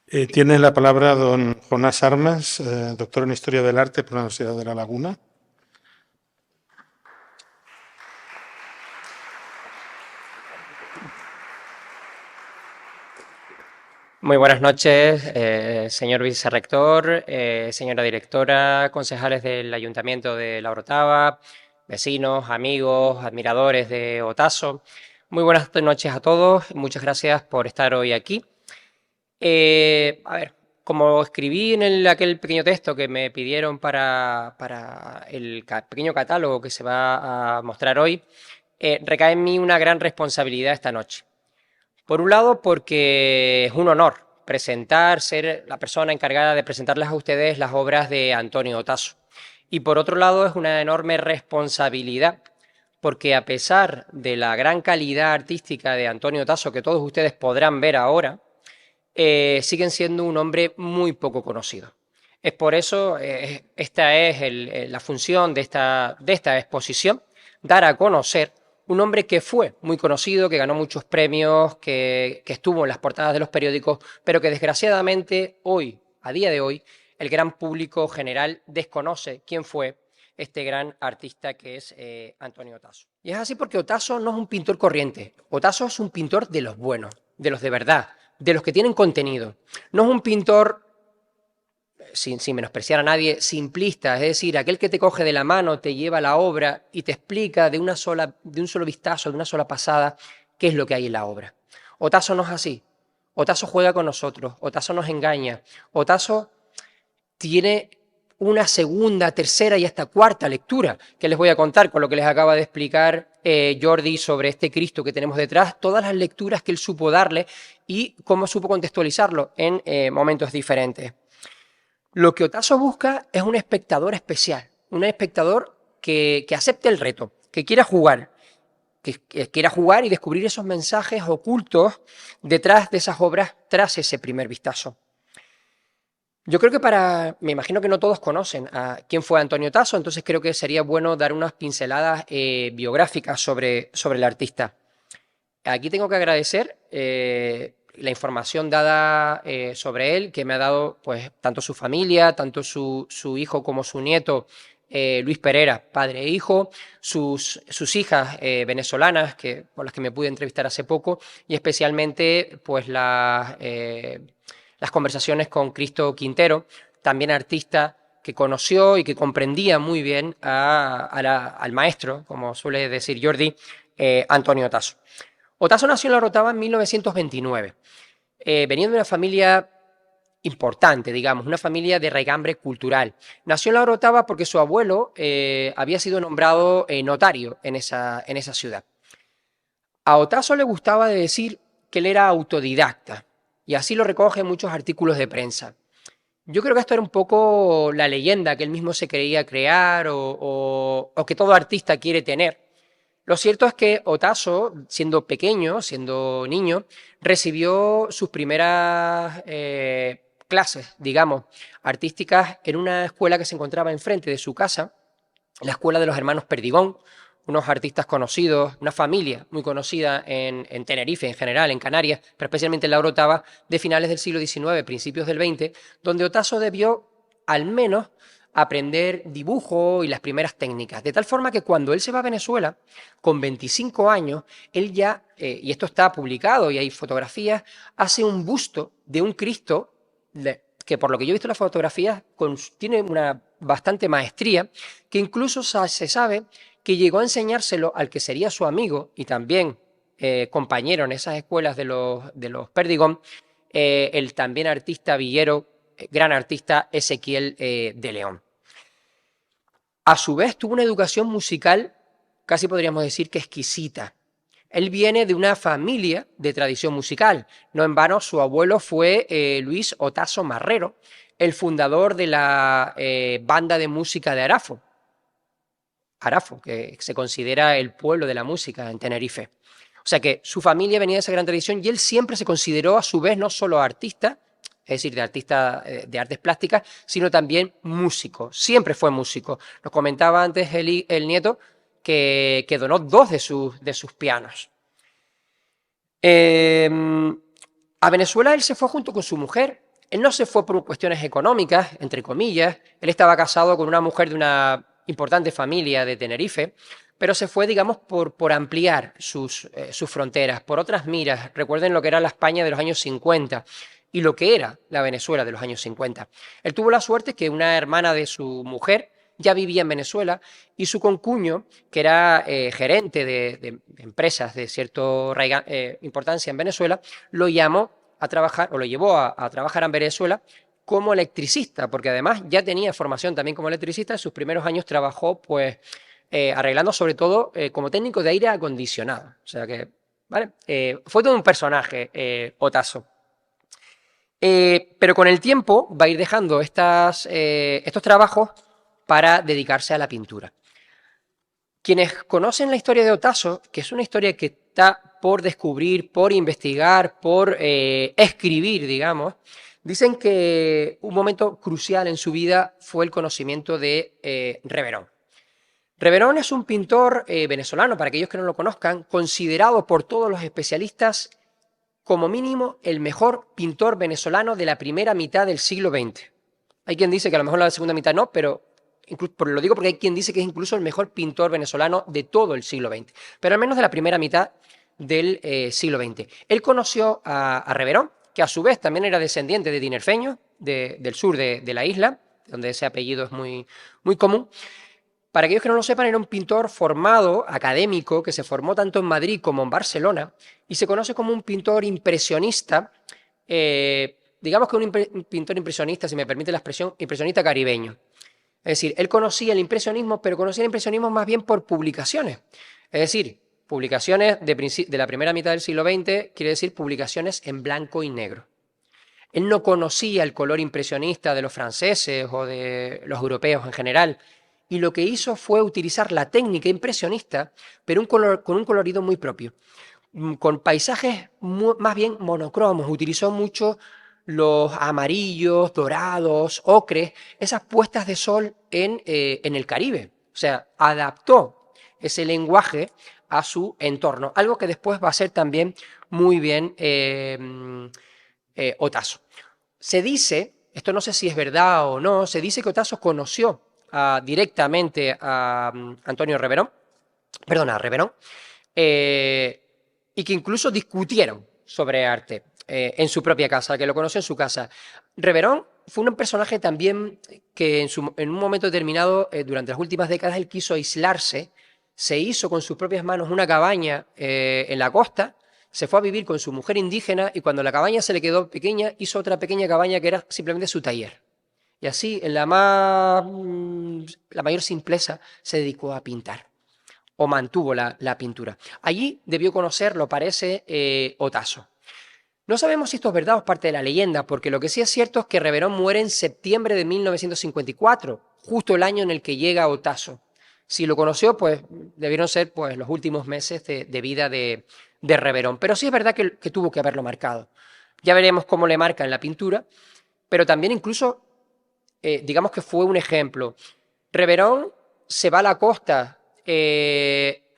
Tiene la palabra don Jonás Armas, doctor en Historia del Arte por la Universidad de La Laguna. Muy buenas noches, señor vicerrector, señora directora, concejales del Ayuntamiento de La Orotava, vecinos, amigos, admiradores de Otaso. Muy buenas noches a todos, muchas gracias por estar hoy aquí. Como escribí en aquel pequeño texto que me pidieron para el pequeño catálogo que se va a mostrar hoy, recae en mí una gran responsabilidad esta noche. Por un lado, porque es un honor ser la persona encargada de presentarles a ustedes las obras de Antonio Otaso. Y por otro lado, es una enorme responsabilidad, porque a pesar de la gran calidad artística de Antonio Otaso, que todos ustedes podrán ver ahora, siguen siendo un hombre muy poco conocido. Es por eso, esta es la función de esta exposición, dar a conocer un hombre que fue muy conocido, que ganó muchos premios, que estuvo en las portadas de los periódicos, pero que desgraciadamente hoy, a día de hoy, el gran público general desconoce quién fue este gran artista que es Antonio Otaso. Y es así porque Otaso no es un pintor corriente, Otaso es un pintor de los buenos, de los de verdad, de los que tienen contenido. No es un pintor, sin menospreciar a nadie, simplista, es decir, aquel que te coge de la mano, te lleva la obra y te explica de un solo vistazo, de una sola pasada, qué es lo que hay en la obra. Otaso no es así. Otaso juega con nosotros, Otaso nos engaña, Otaso tiene una segunda, tercera y hasta cuarta lectura que les voy a contar con lo que les acaba de explicar Jordi sobre este Cristo que tenemos detrás, todas las lecturas que él supo darle y cómo supo contextualizarlo en momentos diferentes. Lo que Otaso busca es un espectador especial, un espectador que acepte el reto, que quiera jugar y descubrir esos mensajes ocultos detrás de esas obras tras ese primer vistazo. Yo creo que me imagino que no todos conocen a quién fue Antonio Tasso, entonces creo que sería bueno dar unas pinceladas biográficas sobre el artista. Aquí tengo que agradecer la información dada sobre él, que me ha dado pues tanto su familia, tanto su hijo como su nieto, Luis Pereira, padre e hijo, sus hijas venezolanas, por las que me pude entrevistar hace poco, y especialmente pues las conversaciones con Cristo Quintero, también artista que conoció y que comprendía muy bien al maestro, como suele decir Jordi, Antonio Tasso. Otaso nació en La Orotava en 1929, veniendo de una familia importante, digamos, una familia de raigambre cultural. Nació en La Orotava porque su abuelo había sido nombrado notario en esa ciudad. A Otaso le gustaba decir que él era autodidacta, y así lo recoge en muchos artículos de prensa. Yo creo que esto era un poco la leyenda que él mismo se creía crear o que todo artista quiere tener. Lo cierto es que Otaso, siendo pequeño, siendo niño, recibió sus primeras clases, digamos, artísticas en una escuela que se encontraba enfrente de su casa, la escuela de los hermanos Perdigón, unos artistas conocidos, una familia muy conocida en Tenerife en general, en Canarias, pero especialmente en La Orotava, de finales del siglo XIX, principios del XX, donde Otaso debió al menos aprender dibujo y las primeras técnicas, de tal forma que cuando él se va a Venezuela, con 25 años, él ya, y esto está publicado y hay fotografías, hace un busto de un Cristo que por lo que yo he visto en las fotografías tiene una bastante maestría, que incluso se sabe que llegó a enseñárselo al que sería su amigo y también compañero en esas escuelas de los Perdigón, el también artista villero, gran artista Ezequiel de León. A su vez tuvo una educación musical, casi podríamos decir que exquisita. Él viene de una familia de tradición musical. No en vano, su abuelo fue Luis Otaso Marrero, el fundador de la banda de música de Arafo. Arafo, que se considera el pueblo de la música en Tenerife. O sea que su familia venía de esa gran tradición y él siempre se consideró a su vez no solo artista, es decir, de artista de artes plásticas, sino también músico. Siempre fue músico. Nos comentaba antes el nieto que donó 2 de sus pianos. A Venezuela él se fue junto con su mujer, Él no se fue por cuestiones económicas, entre comillas. Él estaba casado con una mujer de una importante familia de Tenerife, pero se fue, digamos, por ampliar sus fronteras, por otras miras. Recuerden lo que era la España de los años 50 y lo que era la Venezuela de los años 50. Él tuvo la suerte que una hermana de su mujer ya vivía en Venezuela y su concuño, que era gerente de empresas de cierta importancia en Venezuela, lo llamó a trabajar, o lo llevó a trabajar en Venezuela como electricista, porque además ya tenía formación también como electricista. En sus primeros años trabajó pues arreglando sobre todo como técnico de aire acondicionado. O sea que, ¿vale? Fue todo un personaje, Otazo. Pero con el tiempo va a ir dejando estos trabajos para dedicarse a la pintura. Quienes conocen la historia de Otazo, que es una historia que está por descubrir, por investigar, por escribir, digamos, dicen que un momento crucial en su vida fue el conocimiento de Reverón. Reverón es un pintor venezolano, para aquellos que no lo conozcan, considerado por todos los especialistas como mínimo el mejor pintor venezolano de la primera mitad del siglo XX. Hay quien dice que a lo mejor la segunda mitad no, pero lo digo porque hay quien dice que es incluso el mejor pintor venezolano de todo el siglo XX, pero al menos de la primera mitad del siglo XX. Él conoció a Reverón, que a su vez también era descendiente de tinerfeños del sur de la isla, donde ese apellido es muy común. Para aquellos que no lo sepan, era un pintor formado, académico, que se formó tanto en Madrid como en Barcelona, y se conoce como un pintor impresionista, digamos que un pintor impresionista, si me permite la expresión, impresionista caribeño. Es decir, él conocía el impresionismo, pero conocía el impresionismo más bien por publicaciones. Es decir, publicaciones de la primera mitad del siglo XX, quiere decir publicaciones en blanco y negro. Él no conocía el color impresionista de los franceses o de los europeos en general, y lo que hizo fue utilizar la técnica impresionista, pero con un colorido muy propio, con paisajes más bien monocromos. Utilizó mucho los amarillos, dorados, ocres, esas puestas de sol en el Caribe. O sea, adaptó ese lenguaje a su entorno, algo que después va a ser también muy bien Otazo. Se dice, esto no sé si es verdad o no, se dice que Otazo conoció directamente a Antonio Reverón, perdón, a Reverón, y que incluso discutieron sobre arte en su propia casa, que lo conoció en su casa. Reverón fue un personaje también que en un momento determinado, durante las últimas décadas, él quiso aislarse, se hizo con sus propias manos una cabaña en la costa, se fue a vivir con su mujer indígena y cuando la cabaña se le quedó pequeña, hizo otra pequeña cabaña que era simplemente su taller. Y así, en la mayor simpleza, se dedicó a pintar, o mantuvo la pintura. Allí debió conocerlo, parece, Otazo. No sabemos si esto es verdad o es parte de la leyenda, porque lo que sí es cierto es que Reverón muere en septiembre de 1954, justo el año en el que llega Otazo. Si lo conoció, pues debieron ser pues, los últimos meses de vida de Reverón. Pero sí es verdad que tuvo que haberlo marcado. Ya veremos cómo le marca en la pintura, pero también incluso digamos que fue un ejemplo. Reverón se va a la costa,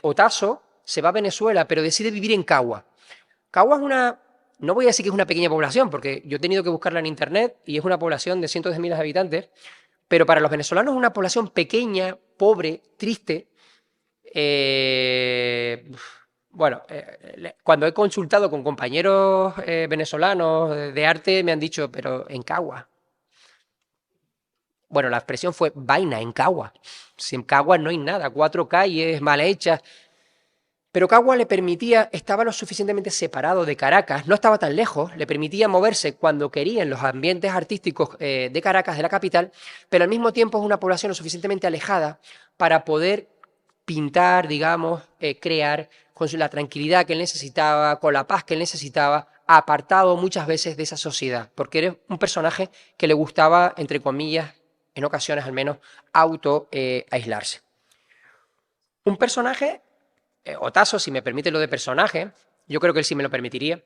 Otazo se va a Venezuela, pero decide vivir en Cagua. Cagua es no voy a decir que es una pequeña población, porque yo he tenido que buscarla en internet y es una población de cientos de miles de habitantes, pero para los venezolanos es una población pequeña, pobre, triste. Bueno, cuando he consultado con compañeros venezolanos de arte me han dicho, pero en Cagua. Bueno, la expresión fue vaina en Cagua. Si en Cagua no hay nada, 4 calles mal hechas. Pero Cagua le permitía, estaba lo suficientemente separado de Caracas, no estaba tan lejos, le permitía moverse cuando quería en los ambientes artísticos de Caracas, de la capital, pero al mismo tiempo es una población lo suficientemente alejada para poder pintar, digamos, crear con la tranquilidad que él necesitaba, con la paz que él necesitaba, apartado muchas veces de esa sociedad, porque era un personaje que le gustaba, entre comillas, en ocasiones al menos, aislarse. Un personaje, Otazo, si me permite lo de personaje, yo creo que él sí me lo permitiría,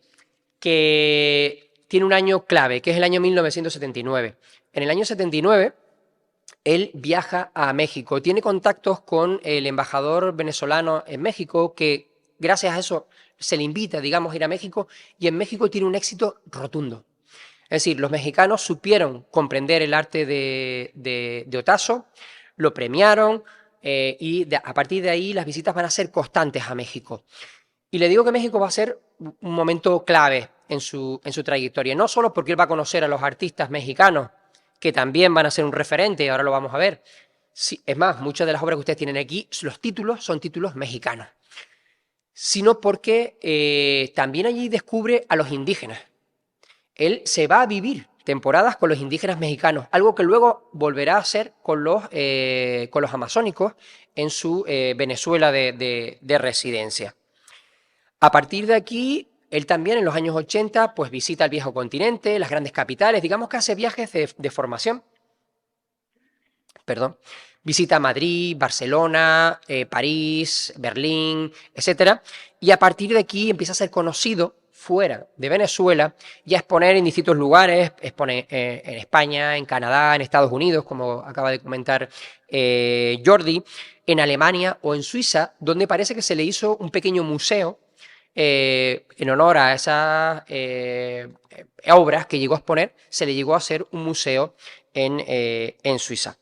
que tiene un año clave, que es el año 1979. En el año 79, él viaja a México, tiene contactos con el embajador venezolano en México, que gracias a eso se le invita, digamos, a ir a México, y en México tiene un éxito rotundo. Es Es decir, los mexicanos supieron comprender el arte de Otazo, lo premiaron a partir de ahí las visitas van a ser constantes a México. Y le digo que México va a ser un momento clave en su trayectoria, no solo porque él va a conocer a los artistas mexicanos, que también van a ser un referente, y ahora lo vamos a ver. Sí, es más, muchas de las obras que ustedes tienen aquí, los títulos son títulos mexicanos, sino porque también allí descubre a los indígenas. Él se va a vivir temporadas con los indígenas mexicanos, algo que luego volverá a hacer con los amazónicos en su Venezuela de residencia. A partir de aquí, él también en los años 80 pues visita el viejo continente, las grandes capitales, digamos que hace viajes de formación. Perdón. Visita Madrid, Barcelona, París, Berlín, etc. Y a partir de aquí empieza a ser conocido fuera de Venezuela y a exponer en distintos lugares, expone en España, en Canadá, en Estados Unidos, como acaba de comentar Jordi, en Alemania o en Suiza, donde parece que se le hizo un pequeño museo en honor a esas obras que llegó a exponer, se le llegó a hacer un museo en Suiza.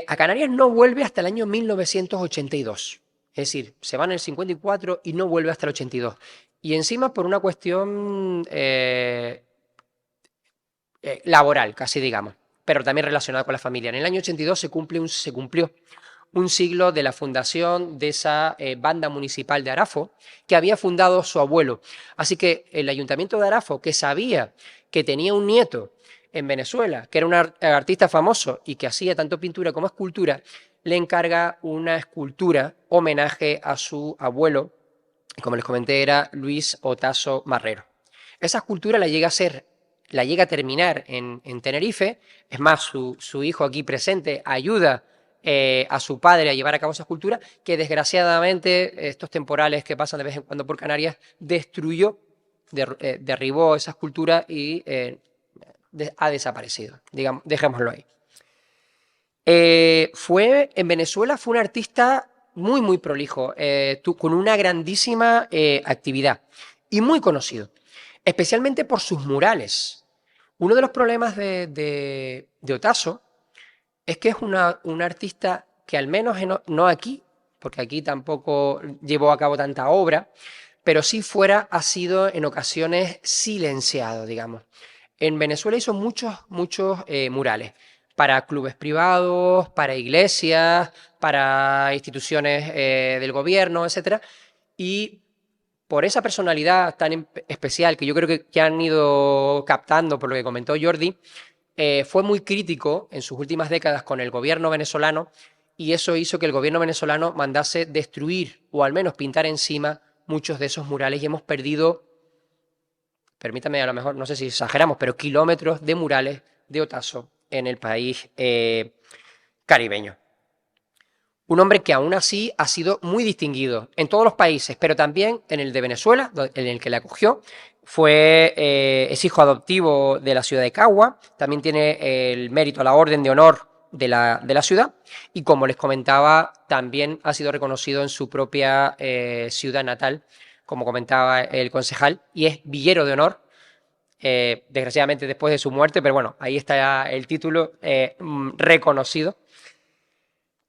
A Canarias no vuelve hasta el año 1982, es decir, se va en el 54 y no vuelve hasta el 82. Y encima por una cuestión laboral, casi digamos, pero también relacionada con la familia. En el año 82 se cumplió un siglo de la fundación de esa banda municipal de Arafo que había fundado su abuelo. Así que el ayuntamiento de Arafo, que sabía que tenía un nieto en Venezuela, que era un artista famoso y que hacía tanto pintura como escultura, le encarga una escultura homenaje a su abuelo, como les comenté, era Luis Otazo Marrero. Esa escultura la llega a terminar en Tenerife, es más, su hijo aquí presente ayuda a su padre a llevar a cabo esa escultura, que desgraciadamente estos temporales que pasan de vez en cuando por Canarias derribó esa escultura y ha desaparecido, digamos, dejémoslo ahí. En Venezuela fue un artista muy prolijo, con una grandísima actividad y muy conocido, especialmente por sus murales. Uno de los problemas de Otazo es que es un artista que al menos no aquí, porque aquí tampoco llevó a cabo tanta obra, pero sí ha sido en ocasiones silenciado, digamos. En Venezuela hizo muchos murales para clubes privados, para iglesias, para instituciones del gobierno, etc. Y por esa personalidad tan especial que yo creo que han ido captando por lo que comentó Jordi, fue muy crítico en sus últimas décadas con el gobierno venezolano y eso hizo que el gobierno venezolano mandase destruir o al menos pintar encima muchos de esos murales y hemos perdido, permítame a lo mejor, no sé si exageramos, pero kilómetros de murales de Otazo en el país caribeño. Un hombre que aún así ha sido muy distinguido en todos los países, pero también en el de Venezuela, en el que le acogió. Es hijo adoptivo de la ciudad de Cagua, también tiene el mérito a la Orden de Honor de la ciudad y como les comentaba, también ha sido reconocido en su propia ciudad natal, como comentaba el concejal, y es Villero de Honor, desgraciadamente después de su muerte, pero bueno, ahí está el título reconocido.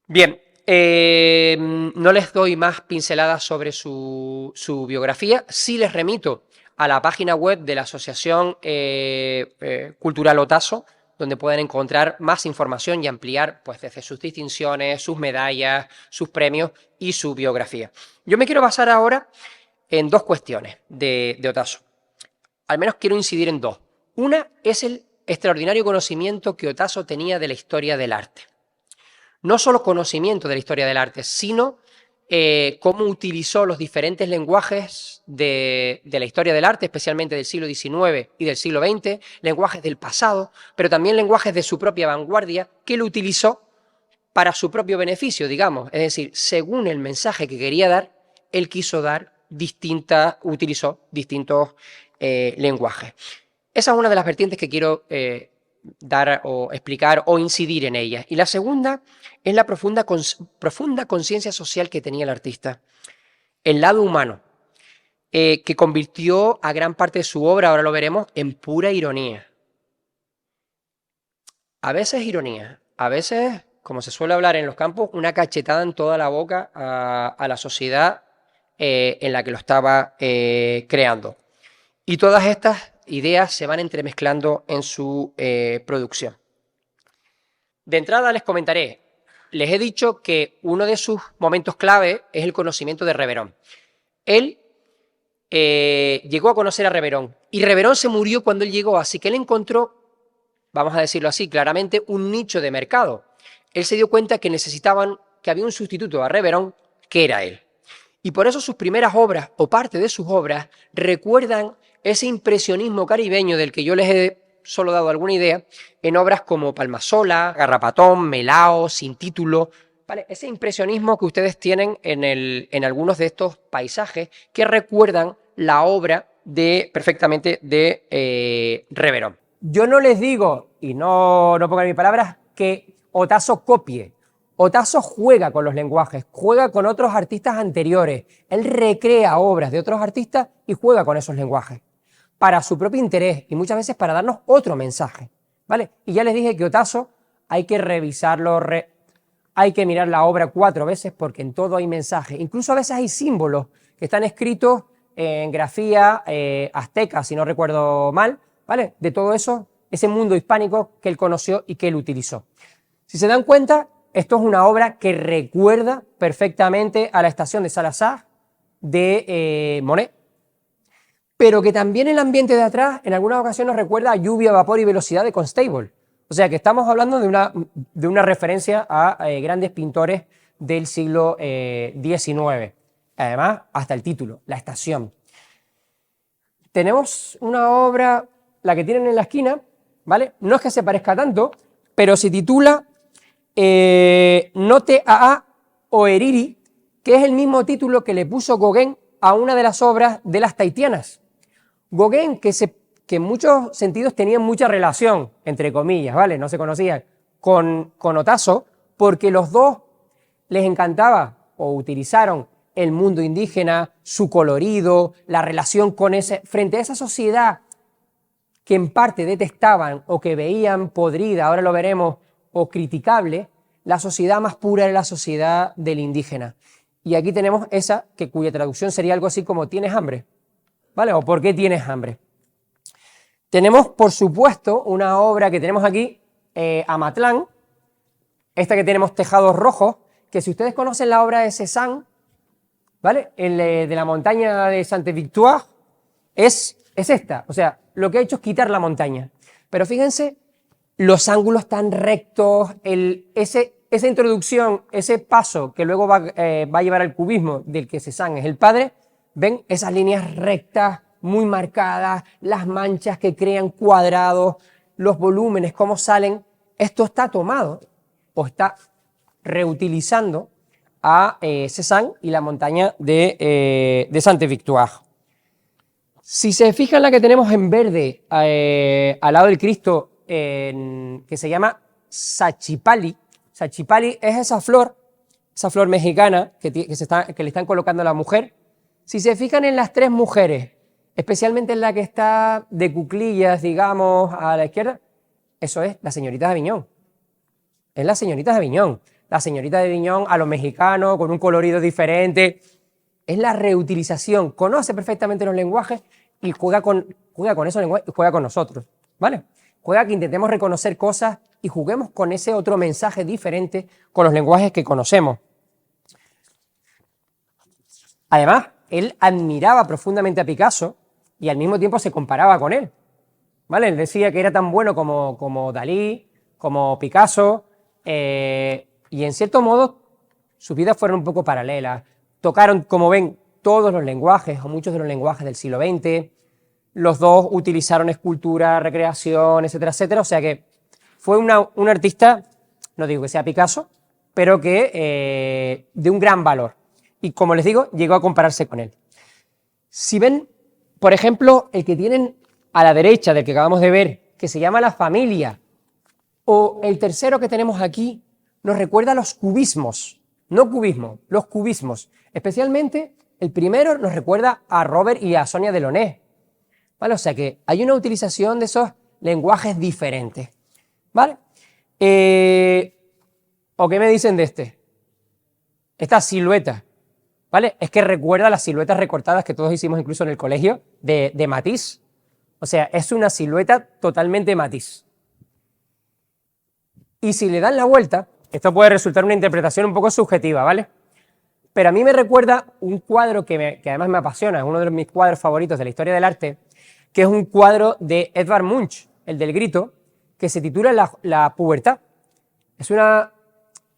Bien, no les doy más pinceladas sobre su biografía, sí les remito a la página web de la Asociación Cultural Otazo, donde pueden encontrar más información y ampliar pues, desde sus distinciones, sus medallas, sus premios y su biografía. Yo me quiero basar ahora en dos cuestiones de Otazo. Al menos quiero incidir en dos. Una es el extraordinario conocimiento que Otazo tenía de la historia del arte. No solo conocimiento de la historia del arte, sino cómo utilizó los diferentes lenguajes de la historia del arte, especialmente del siglo XIX y del siglo XX, lenguajes del pasado, pero también lenguajes de su propia vanguardia, que lo utilizó para su propio beneficio, digamos. Es decir, según el mensaje que quería dar, él utilizó distintos lenguajes. Esa es una de las vertientes que quiero dar o explicar o incidir en ellas. Y la segunda es la profunda conciencia social que tenía el artista, el lado humano. que convirtió a gran parte de su obra, ahora lo veremos, en pura ironía. A veces ironía, a veces, como se suele hablar en los campos, una cachetada en toda la boca a la sociedad en la que lo estaba creando. Y todas estas ideas se van entremezclando en su producción. De entrada les comentaré, les he dicho que uno de sus momentos clave es el conocimiento de Reverón. Él llegó a conocer a Reverón y Reverón se murió cuando él llegó, así que él encontró, vamos a decirlo así, claramente un nicho de mercado. Él se dio cuenta que necesitaban, que había un sustituto a Reverón, que era él. Y por eso sus primeras obras, o parte de sus obras, recuerdan ese impresionismo caribeño del que yo les he solo dado alguna idea, en obras como Palmasola, Garrapatón, Melao, Sin Título, ¿vale? Ese impresionismo que ustedes tienen en algunos de estos paisajes que recuerdan la obra perfectamente de Reverón. Yo no les digo, y no pongan mis palabras, que Otazo copie. Otazo juega con los lenguajes, juega con otros artistas anteriores. Él recrea obras de otros artistas y juega con esos lenguajes para su propio interés y muchas veces para darnos otro mensaje, ¿vale? Y ya les dije que Otazo hay que revisarlo, hay que mirar la obra 4 veces porque en todo hay mensaje. Incluso a veces hay símbolos que están escritos en grafía azteca, si no recuerdo mal, ¿vale? De todo eso, ese mundo hispánico que él conoció y que él utilizó. Si se dan cuenta, esto es una obra que recuerda perfectamente a la estación de Salazar de Monet, pero que también el ambiente de atrás en algunas ocasiones nos recuerda a Lluvia, Vapor y Velocidad de Constable. O sea que estamos hablando de una referencia a grandes pintores del siglo XIX. Además, hasta el título, La Estación. Tenemos una obra, la que tienen en la esquina, ¿vale? No es que se parezca tanto, pero se titula Note a Oeriri, que es el mismo título que le puso Gauguin a una de las obras de las Tahitianas. Gauguin, que en muchos sentidos tenían mucha relación, entre comillas, ¿vale? No se conocían, con Otazo, porque los dos les encantaba o utilizaron el mundo indígena, su colorido, la relación con frente a esa sociedad que en parte detestaban o que veían podrida, ahora lo veremos, o criticable, la sociedad más pura era la sociedad del indígena. Y aquí tenemos esa, cuya traducción sería algo así como ¿tienes hambre? ¿Vale? O ¿por qué tienes hambre? Tenemos, por supuesto, una obra que tenemos aquí, Amatlán, esta que tenemos tejados rojos, que si ustedes conocen la obra de Cézanne, ¿vale? De la montaña de Sainte-Victoire, es esta. O sea, lo que ha hecho es quitar la montaña. Pero fíjense, los ángulos tan rectos, esa introducción, ese paso que luego va a llevar al cubismo, del que Cézanne es el padre, ven esas líneas rectas, muy marcadas, las manchas que crean cuadrados, los volúmenes, cómo salen. Esto está tomado o está reutilizando a Cézanne y la montaña de Sainte-Victoire. Si se fijan la que tenemos en verde al lado del Cristo, que se llama Sachipali. Sachipali es esa flor mexicana que le están colocando a la mujer. Si se fijan en las tres mujeres, especialmente en la que está de cuclillas, digamos, a la izquierda, eso es la señorita de Aviñón. Es la señorita de Aviñón. La señorita de Aviñón a los mexicanos, con un colorido diferente. Es la reutilización. Conoce perfectamente los lenguajes y juega con esos lenguajes y juega con nosotros, ¿vale? Juega que intentemos reconocer cosas y juguemos con ese otro mensaje diferente con los lenguajes que conocemos. Además, él admiraba profundamente a Picasso y al mismo tiempo se comparaba con él, ¿vale? Él decía que era tan bueno como Dalí, como Picasso, y en cierto modo sus vidas fueron un poco paralelas. Tocaron, como ven, todos los lenguajes o muchos de los lenguajes del siglo XX. Los dos utilizaron escultura, recreación, etcétera, etcétera. O sea que fue un artista, no digo que sea Picasso, pero que de un gran valor. Y como les digo, llegó a compararse con él. Si ven, por ejemplo, el que tienen a la derecha del que acabamos de ver, que se llama La Familia, o el tercero que tenemos aquí, nos recuerda a los cubismos. No cubismo, los cubismos. Especialmente El primero nos recuerda a Robert y a Sonia Delaunay, ¿vale? O sea que hay una utilización de esos lenguajes diferentes, ¿vale? ¿O qué me dicen de este? Esta silueta, ¿vale? Es que recuerda las siluetas recortadas que todos hicimos incluso en el colegio de Matisse. O sea, es una silueta totalmente Matisse. Y si le dan la vuelta, esto puede resultar una interpretación un poco subjetiva, ¿vale? Pero a mí me recuerda un cuadro que además me apasiona, es uno de mis cuadros favoritos de la historia del arte, que es un cuadro de Edvard Munch, el del grito, que se titula La pubertad. Es una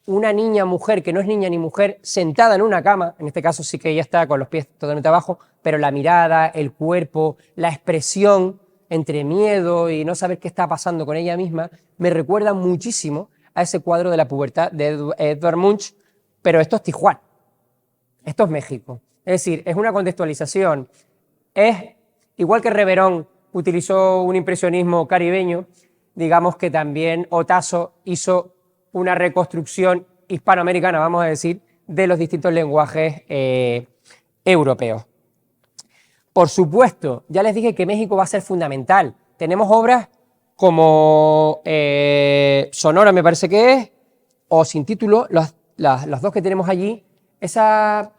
niña, mujer, que no es niña ni mujer, sentada en una cama, en este caso sí que ella está con los pies totalmente abajo, pero la mirada, el cuerpo, la expresión entre miedo y no saber qué está pasando con ella misma, me recuerda muchísimo a ese cuadro de La pubertad de Edvard Munch, pero esto es Tijuana, esto es México. Es decir, es una contextualización, es igual que Reverón utilizó un impresionismo caribeño, digamos que también Otazo hizo una reconstrucción hispanoamericana, vamos a decir, de los distintos lenguajes europeos. Por supuesto, ya les dije que México va a ser fundamental. Tenemos obras como Sonora, me parece que es, o Sin título, las dos que tenemos allí, esa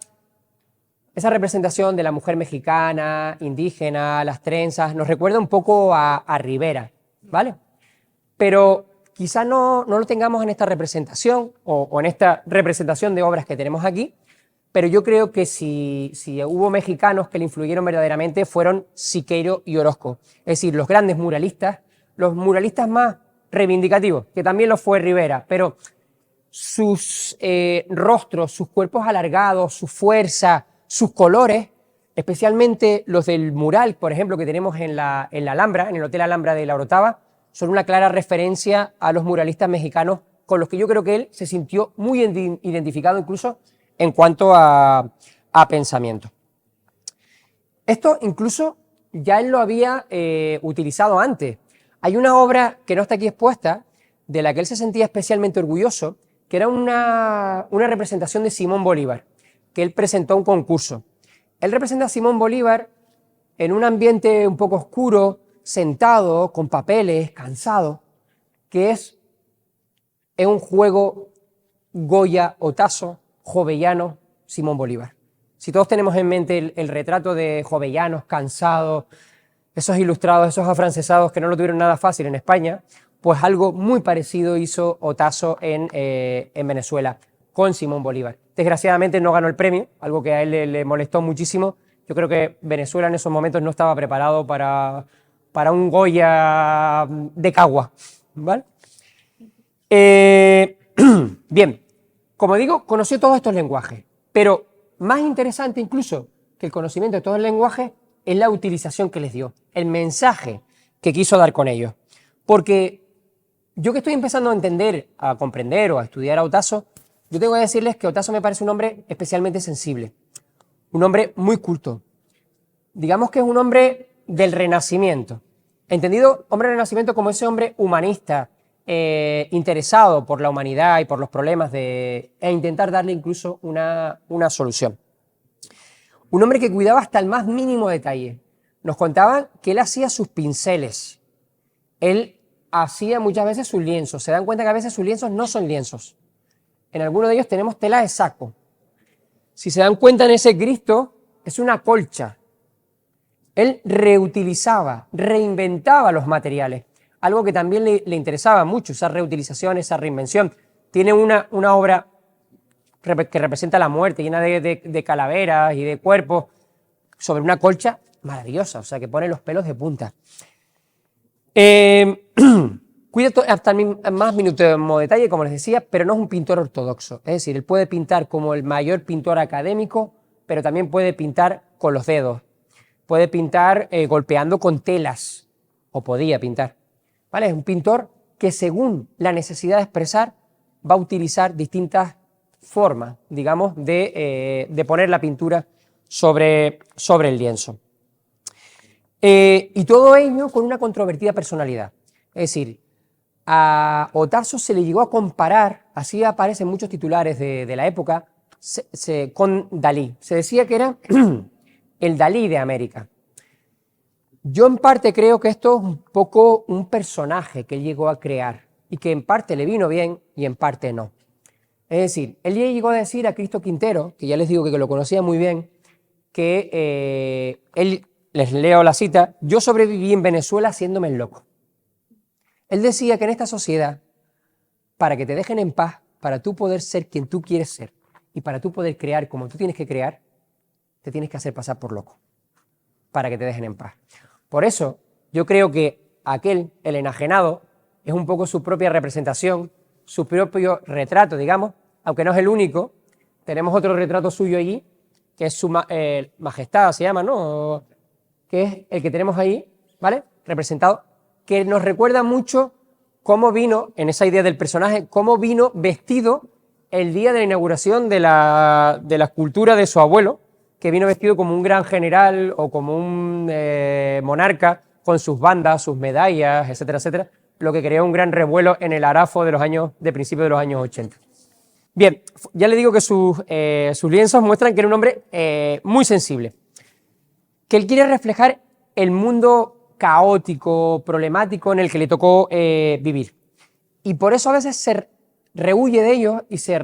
representación de la mujer mexicana, indígena, las trenzas, nos recuerda un poco a Rivera, ¿vale? Pero quizá no lo tengamos en esta representación o en esta representación de obras que tenemos aquí, pero yo creo que si hubo mexicanos que le influyeron verdaderamente fueron Siqueiro y Orozco, es decir, los grandes muralistas, los muralistas más reivindicativos, que también lo fue Rivera, pero sus rostros, sus cuerpos alargados, su fuerza, sus colores, especialmente los del mural, por ejemplo, que tenemos en la Alhambra, en el Hotel Alhambra de la Orotava, son una clara referencia a los muralistas mexicanos con los que yo creo que él se sintió muy identificado incluso en cuanto a pensamiento. Esto incluso ya él lo había utilizado antes. Hay una obra que no está aquí expuesta, de la que él se sentía especialmente orgulloso, que era una representación de Simón Bolívar, que él presentó a un concurso. Él representa a Simón Bolívar en un ambiente un poco oscuro, sentado, con papeles, cansado, que es un juego Goya, Otazo, Jovellano, Simón Bolívar. Si todos tenemos en mente el retrato de jovellanos, cansados, esos ilustrados, esos afrancesados que no lo tuvieron nada fácil en España, pues algo muy parecido hizo Otazo en Venezuela con Simón Bolívar. Desgraciadamente no ganó el premio, algo que a él le molestó muchísimo. Yo creo que Venezuela en esos momentos no estaba preparado para un Goya de Cagua, ¿vale? Bien, como digo, conoció todos estos lenguajes, pero más interesante incluso que el conocimiento de todos los lenguajes es la utilización que les dio, el mensaje que quiso dar con ellos. Porque yo que estoy empezando a entender, a comprender o a estudiar a Otazo, yo tengo que decirles que Otazo me parece un hombre especialmente sensible, un hombre muy culto. Digamos que es un hombre del Renacimiento. Entendido hombre del Renacimiento como ese hombre humanista, interesado por la humanidad y por los problemas e intentar darle incluso una solución. Un hombre que cuidaba hasta el más mínimo detalle. Nos contaban que él hacía sus pinceles. Él hacía muchas veces sus lienzos. Se dan cuenta que a veces sus lienzos no son lienzos. En algunos de ellos tenemos tela de saco. Si se dan cuenta, en ese Cristo es una colcha. Él reutilizaba, reinventaba los materiales, algo que también le interesaba mucho, esa reutilización, esa reinvención. Tiene una obra que representa la muerte, llena de calaveras y de cuerpos, sobre una colcha maravillosa, o sea, que pone los pelos de punta. Cuida hasta el más mínimo detalle, como les decía, pero no es un pintor ortodoxo. Es decir, él puede pintar como el mayor pintor académico, pero también puede pintar con los dedos. Puede pintar golpeando con telas, o podía pintar, ¿vale? Es un pintor que según la necesidad de expresar va a utilizar distintas formas, digamos, de poner la pintura sobre el lienzo. Y todo ello con una controvertida personalidad. Es decir, a Otazo se le llegó a comparar, así aparecen muchos titulares de la época, con Dalí. Se decía que era el Dalí de América. Yo en parte creo que esto es un poco un personaje que él llegó a crear y que en parte le vino bien y en parte no. Es decir, él llegó a decir a Cristo Quintero, que ya les digo que lo conocía muy bien, que él, les leo la cita, yo sobreviví en Venezuela haciéndome el loco. Él decía que en esta sociedad, para que te dejen en paz, para tú poder ser quien tú quieres ser y para tú poder crear como tú tienes que crear, te tienes que hacer pasar por loco, para que te dejen en paz. Por eso, yo creo que aquel, el enajenado, es un poco su propia representación, su propio retrato, digamos, aunque no es el único. Tenemos otro retrato suyo allí, que es su majestad, se llama, ¿no? Que es el que tenemos ahí, ¿vale? Representado, que nos recuerda mucho cómo vino, en esa idea del personaje, cómo vino vestido el día de la inauguración de la escultura de su abuelo, que vino vestido como un gran general o como un monarca, con sus bandas, sus medallas, etcétera, etcétera, lo que creó un gran revuelo en el Arafo de principios de los años 80. Bien, ya le digo que sus lienzos muestran que era un hombre muy sensible, que él quiere reflejar el mundo caótico, problemático en el que le tocó vivir. Y por eso a veces se rehuye de ellos y se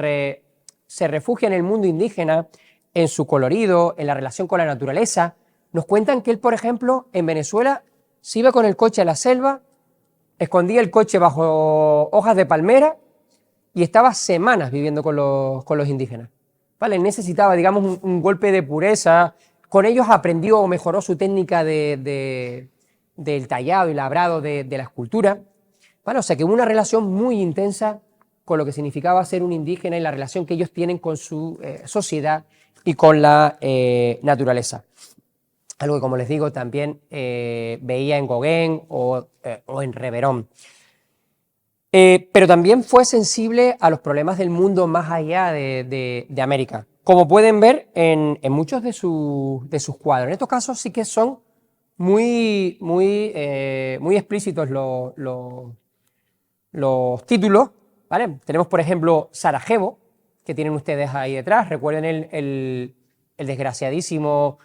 refugia en el mundo indígena, en su colorido, en la relación con la naturaleza. Nos cuentan que él, por ejemplo, en Venezuela se iba con el coche a la selva, escondía el coche bajo hojas de palmera y estaba semanas viviendo con los indígenas. ¿Vale? Necesitaba, digamos, un golpe de pureza. Con ellos aprendió o mejoró su técnica del tallado y labrado de la escultura. ¿Vale? O sea que hubo una relación muy intensa con lo que significaba ser un indígena y la relación que ellos tienen con su sociedad y con la naturaleza. Algo que, como les digo, también veía en Gauguin o en Reverón. Pero también fue sensible a los problemas del mundo más allá de América. Como pueden ver en muchos de sus cuadros. En estos casos sí que son muy explícitos los títulos, ¿vale? Tenemos, por ejemplo, Sarajevo, que tienen ustedes ahí detrás. Recuerden el desgraciadísimo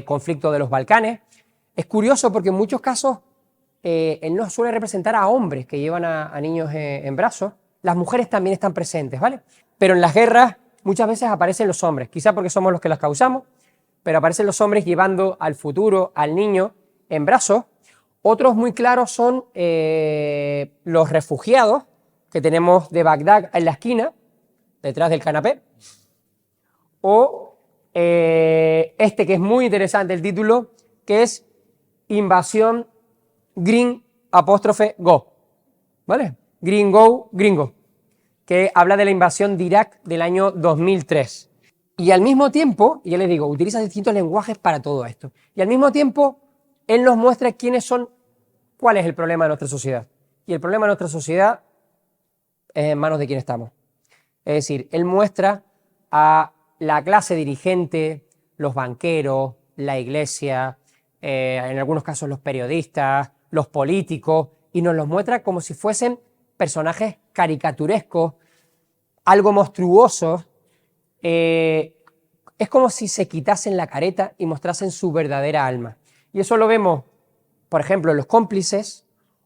conflicto de los Balcanes. Es curioso porque en muchos casos él no suele representar a hombres que llevan a niños en brazos. Las mujeres también están presentes, ¿vale? Pero en las guerras muchas veces aparecen los hombres, quizá porque somos los que las causamos, pero aparecen los hombres llevando al futuro, al niño, en brazos. Otros muy claros son los refugiados que tenemos de Bagdad en la esquina, detrás del canapé, o este que es muy interesante el título, que es Invasión Green _Go, ¿vale? Green Go, gringo, que habla de la invasión de Irak del año 2003. Y al mismo tiempo, ya les digo, utiliza distintos lenguajes para todo esto. Y al mismo tiempo, él nos muestra cuál es el problema de nuestra sociedad. Y el problema de nuestra sociedad es en manos de quién estamos. Es decir, él muestra a la clase dirigente, los banqueros, la iglesia, en algunos casos los periodistas, los políticos, y nos los muestra como si fuesen personajes caricaturescos, algo monstruosos. Es como si se quitasen la careta y mostrasen su verdadera alma. Y eso lo vemos, por ejemplo, en los cómplices,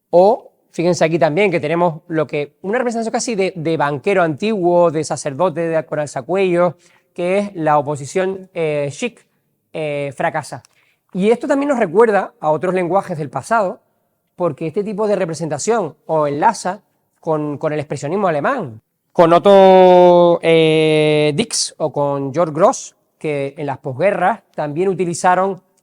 o fíjense aquí también que tenemos una representación casi de banquero antiguo, de sacerdote de alzacuellos, que es la oposición chic fracasa. Y esto también nos recuerda a otros lenguajes del pasado, porque este tipo de representación o enlaza con el expresionismo alemán, con Otto Dix o con Georg Grosz, que en las posguerras también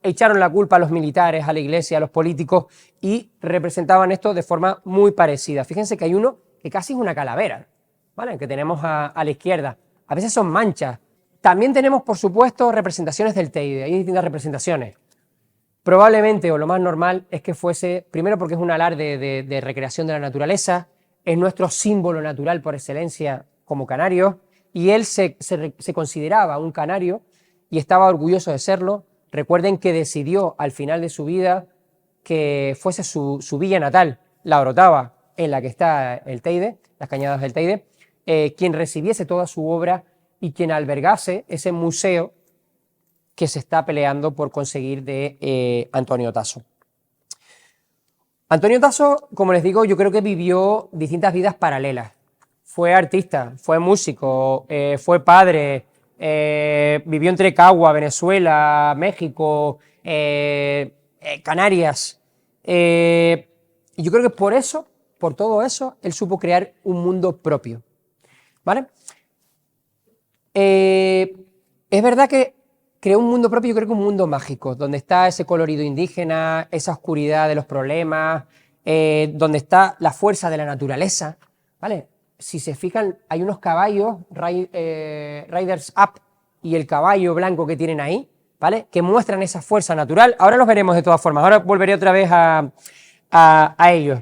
echaron la culpa a los militares, a la iglesia, a los políticos y representaban esto de forma muy parecida. Fíjense que hay uno que casi es una calavera, ¿vale? Que tenemos a la izquierda. A veces son manchas. También tenemos, por supuesto, representaciones del Teide. Hay distintas representaciones. Probablemente, o lo más normal, es que fuese, primero porque es un alarde de recreación de la naturaleza, es nuestro símbolo natural por excelencia como canarios, y él se consideraba un canario y estaba orgulloso de serlo. Recuerden que decidió al final de su vida que fuese su villa natal, La Orotava, en la que está el Teide, las Cañadas del Teide, quien recibiese toda su obra y quien albergase ese museo que se está peleando por conseguir de Antonio Tasso. Antonio Tasso, como les digo, yo creo que vivió distintas vidas paralelas. Fue artista, fue músico, fue padre, vivió entre Cagua, Venezuela, México, Canarias. Y yo creo que por eso, por todo eso, él supo crear un mundo propio. ¿Vale? Es verdad que creó un mundo propio, yo creo que un mundo mágico, donde está ese colorido indígena, esa oscuridad de los problemas, donde está la fuerza de la naturaleza, ¿vale? Si se fijan, hay unos caballos, Riders Up, y el caballo blanco que tienen ahí, ¿vale? Que muestran esa fuerza natural. Ahora los veremos de todas formas, ahora volveré otra vez a ellos.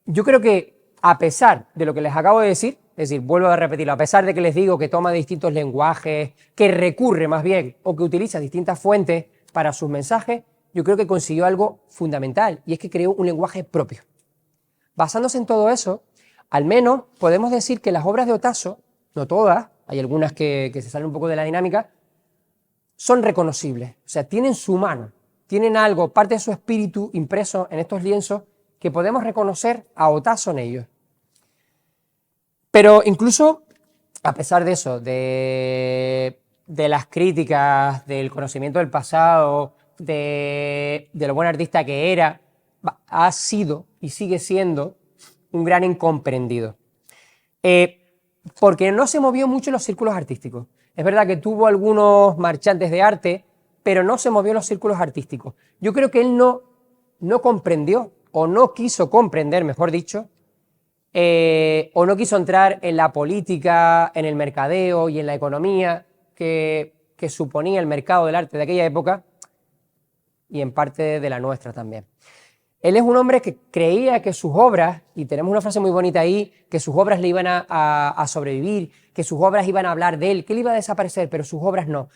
Yo creo que, a pesar de lo que les acabo de decir, es decir, vuelvo a repetirlo, a pesar de que les digo que toma distintos lenguajes, que recurre más bien o que utiliza distintas fuentes para sus mensajes, yo creo que consiguió algo fundamental, y es que creó un lenguaje propio. Basándose en todo eso, al menos podemos decir que las obras de Otasso, no todas, hay algunas que se salen un poco de la dinámica, son reconocibles, o sea, tienen su mano, tienen algo, parte de su espíritu impreso en estos lienzos que podemos reconocer a Otasso en ellos. Pero incluso, a pesar de eso, de las críticas, del conocimiento del pasado, de lo buen artista que era, ha sido y sigue siendo un gran incomprendido. Porque no se movió mucho en los círculos artísticos. Es verdad que tuvo algunos marchantes de arte, pero no se movió en los círculos artísticos. Yo creo que él no comprendió, o no quiso comprender, mejor dicho, o no quiso entrar en la política, en el mercadeo y en la economía que suponía el mercado del arte de aquella época, y en parte de la nuestra también. Él es un hombre que creía que sus obras, y tenemos una frase muy bonita ahí, que sus obras le iban a sobrevivir, que sus obras iban a hablar de él, que él iba a desaparecer, pero sus obras no.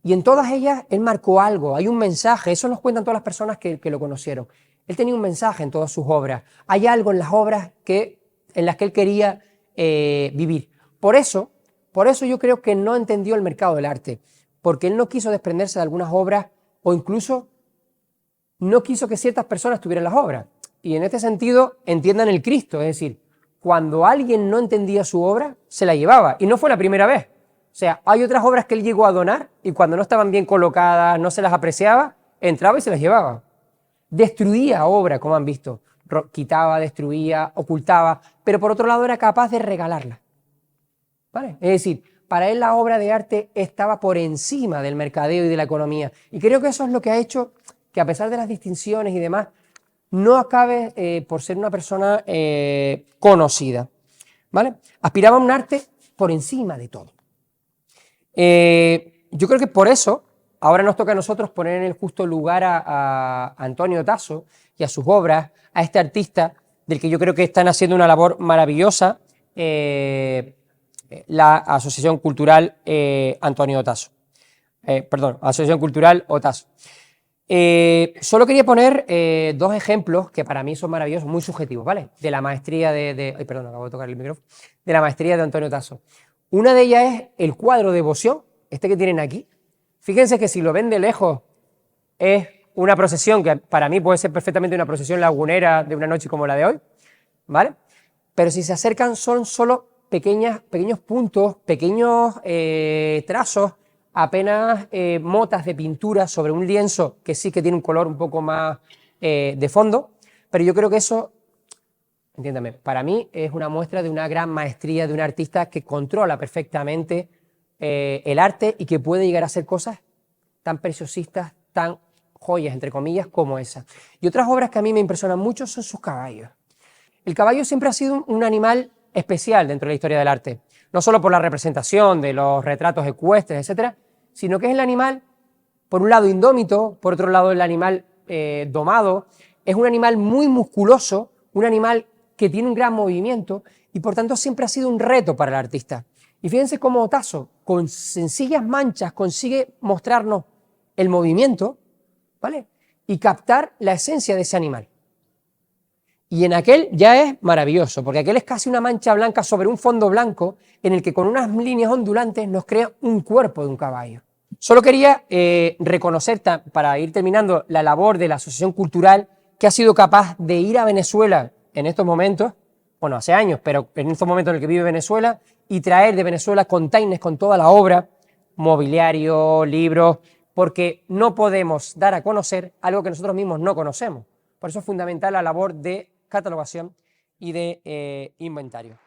Y en todas ellas él marcó algo, hay un mensaje, eso nos cuentan todas las personas que lo conocieron. Él tenía un mensaje en todas sus obras, hay algo en las obras en las que él quería vivir. Por eso yo creo que no entendió el mercado del arte, porque él no quiso desprenderse de algunas obras, o incluso no quiso que ciertas personas tuvieran las obras. Y en este sentido entiendan el Cristo, es decir, cuando alguien no entendía su obra, se la llevaba, y no fue la primera vez. O sea, hay otras obras que él llegó a donar, y cuando no estaban bien colocadas, no se las apreciaba, entraba y se las llevaba. Destruía obra, como han visto, quitaba, destruía, ocultaba, pero por otro lado era capaz de regalarla, ¿vale? Es decir, para él la obra de arte estaba por encima del mercadeo y de la economía, y creo que eso es lo que ha hecho que, a pesar de las distinciones y demás, no acabe por ser una persona conocida, ¿vale? Aspiraba a un arte por encima de todo. Yo creo que por eso ahora nos toca a nosotros poner en el justo lugar a Antonio Tasso y a sus obras, a este artista del que yo creo que están haciendo una labor maravillosa, la Asociación Cultural Antonio Tasso. Asociación Cultural Otasso. Solo quería poner dos ejemplos que para mí son maravillosos, muy subjetivos, ¿vale? De la maestría acabo de tocar el micrófono. De la maestría de Antonio Tasso. Una de ellas es el cuadro Devoción, este que tienen aquí. Fíjense que si lo ven de lejos es una procesión que para mí puede ser perfectamente una procesión lagunera de una noche como la de hoy, ¿vale? Pero si se acercan son solo pequeños puntos, pequeños trazos, apenas motas de pintura sobre un lienzo que sí que tiene un color un poco más de fondo, pero yo creo que eso, entiéndame, para mí es una muestra de una gran maestría de un artista que controla perfectamente el arte y que puede llegar a hacer cosas tan preciosistas, tan joyas, entre comillas, como esa. Y otras obras que a mí me impresionan mucho son sus caballos. El caballo siempre ha sido un animal especial dentro de la historia del arte, no solo por la representación de los retratos ecuestres, etcétera, sino que es el animal, por un lado indómito, por otro lado el animal domado, es un animal muy musculoso, un animal que tiene un gran movimiento y por tanto siempre ha sido un reto para el artista. Y fíjense cómo Tasso, con sencillas manchas, consigue mostrarnos el movimiento, ¿vale? Y captar la esencia de ese animal. Y en aquel ya es maravilloso, porque aquel es casi una mancha blanca sobre un fondo blanco en el que con unas líneas ondulantes nos crea un cuerpo de un caballo. Solo quería reconocer, para ir terminando, la labor de la Asociación Cultural que ha sido capaz de ir a Venezuela en estos momentos, bueno, hace años, pero en estos momentos en el que vive Venezuela, y traer de Venezuela containers con toda la obra, mobiliario, libros, porque no podemos dar a conocer algo que nosotros mismos no conocemos. Por eso es fundamental la labor de catalogación y de inventario.